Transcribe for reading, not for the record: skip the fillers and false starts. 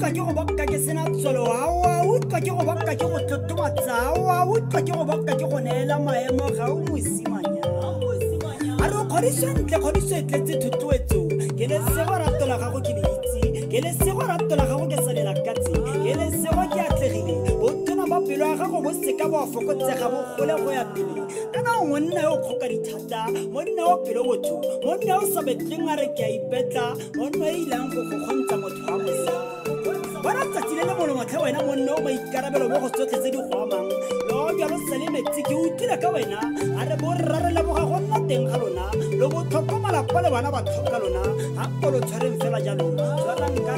utlwa ke go baka ke sena tsolo wa utlwa ke go baka ke go totomatsa wa utlwa ke go baka ke go neela maemo ga o mosimanya a re kgodiso e tletse thotloetso ke le sego rato la gago ke le itse ke le sego rato la gago ke salela katse ke le sego ke atlegile botona ba pelo ya gago bo seka bo fokotsega bo gole go ya pele kana monna yo kgoka dithata monna wa pelo botho monna o sa betleng a re ke a ipetla monna o ilang go kgontsha motho wa mosa bona tsatsi le molomo tlhe wena monna o maikarabelo mo go tsotlhe tse di go amang yo bjalo sale metsi ke utlwile ka wena a re bo rrare le boga go nna teng ga lona lo bo tlhokomela pa le bana ba tlhoka lona ga polo tshwareng fela jalo tshwarang ka